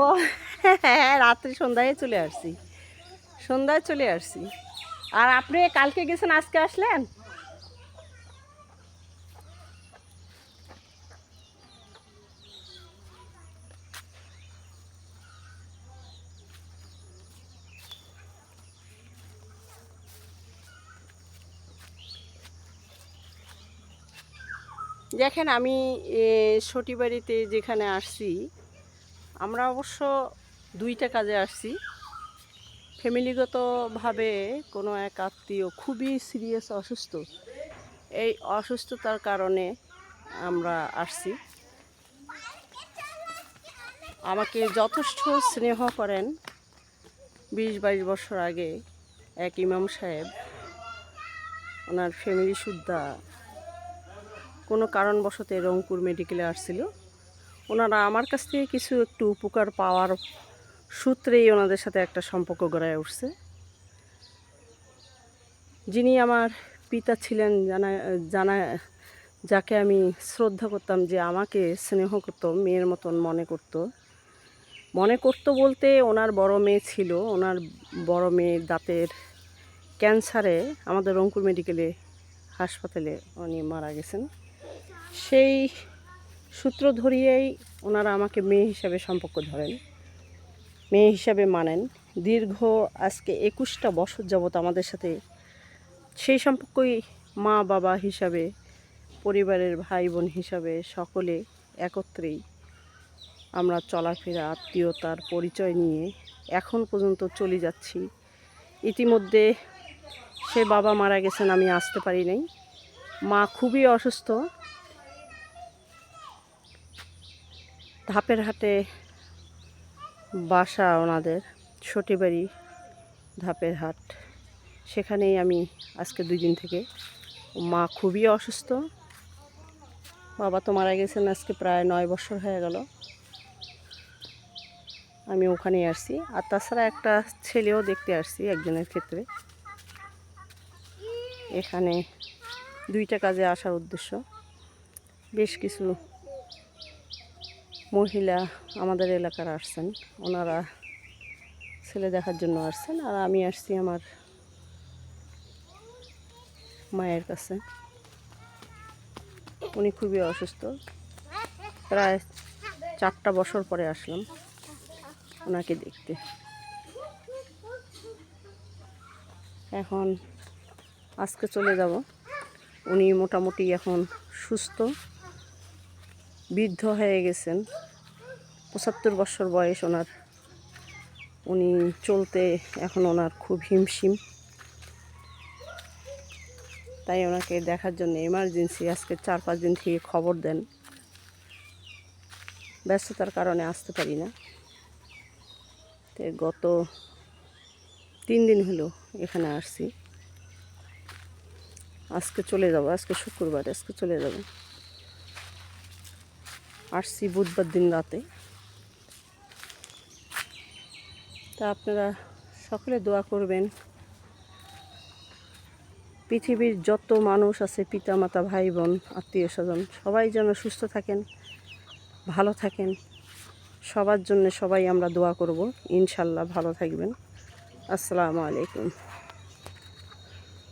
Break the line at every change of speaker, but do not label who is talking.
ও হ্যাঁ, রাত্রি সন্ধ্যায় চলে আসছি, সন্ধ্যায় চলে আসছি। আর আপনি কালকে গেছেন, আজকে আসলেন? দেখেন আমি সটিবাড়িতে যেখানে আসছি, আমরা অবশ্য দুইটা কাজে আসছি। ফ্যামিলিগতভাবে কোনো এক আত্মীয় খুবই সিরিয়াস অসুস্থ, এই অসুস্থতার কারণে আমরা আসছি। আমাকে যথেষ্ট স্নেহ করেন 20-22 বছর আগে এক ইমাম সাহেব, ওনার ফ্যামিলি সুদ্ধা কোনো কারণবশত রংপুর মেডিকেলে আসছিল। ওনারা আমার কাছ থেকে কিছু একটু উপকার পাওয়ার সূত্রেই ওনাদের সাথে একটা সম্পর্ক গড়ে উঠছে। যিনি আমার পিতা ছিলেন, জানা যাকে আমি শ্রদ্ধা করতাম, যে আমাকে স্নেহ করতো, মেয়ের মতন মনে করতো বলতে ওনার বড় মেয়ে ছিল, ওনার বড় মেয়ের দাঁতের ক্যান্সারে আমাদের রংপুর মেডিকেলে হাসপাতালে উনি মারা গেছেন। সেই সূত্র ধরিয়েই ওনারা আমাকে মেয়ে হিসাবে সম্পর্ক ধরেন, মেয়ে হিসাবে মানেন। দীর্ঘ আজকে 21টা বছর যাবত আমাদের সাথে সেই সম্পর্কই মা বাবা হিসাবে, পরিবারের ভাই বোন হিসাবে সকলে একত্রেই আমরা চলাফেরা, আত্মীয়তার পরিচয় নিয়ে এখন পর্যন্ত চলে যাচ্ছি। ইতিমধ্যে সে বাবা মারা গেছেন, আমি আসতে পারি নাই। মা খুবই অসুস্থ, ধাপের হাটে বাসা ওনাদের, সটিবাড়ি ধাপের হাট, সেখানেই আমি আজকে 2 দিন থেকে। মা খুবই অসুস্থ, বাবা তো মারা গেছেন আজকে প্রায় 9 বছর হয়ে গেল। আমি ওখানেই আসছি, আর তাছাড়া একটা ছেলেও দেখতে আসছি একজনের ক্ষেত্রে। এখানে 2টা কাজে আসার উদ্দেশ্য। বেশ কিছু মহিলা আমাদের এলাকার আসছেন, ওনারা ছেলে দেখার জন্য আসছেন, আর আমি আসছি আমার মায়ের কাছে। উনি খুবই অসুস্থ, প্রায় 4টা বছর পরে আসলাম ওনাকে দেখতে। এখন আজকে চলে যাব। উনি মোটামুটি এখন সুস্থ, বৃদ্ধ হয়ে গেছেন, 75 বছর বয়স ওনার। উনি চলতে এখন ওনার খুব হিমশিম, তাই ওনাকে দেখার জন্য এমার্জেন্সি আজকে 4-5 দিন থেকে খবর দেন। ব্যস্ততার কারণে আসতে পারি না। তো গত 3 দিন হলো এখানে আসছি। আজকে চলে যাব, আজকে শুক্রবার, আজকে চলে যাব। আসছি বুধবার দিন রাতে। তা আপনারা সকলে দোয়া করবেন, পৃথিবীর যত মানুষ আছে, পিতা মাতা ভাই বোন আত্মীয় স্বজন, সবাই যেন সুস্থ থাকেন, ভালো থাকেন। সবার জন্য সবাই আমরা দোয়া করব, ইনশাল্লাহ ভালো থাকবেন। আসসালামু আলাইকুম।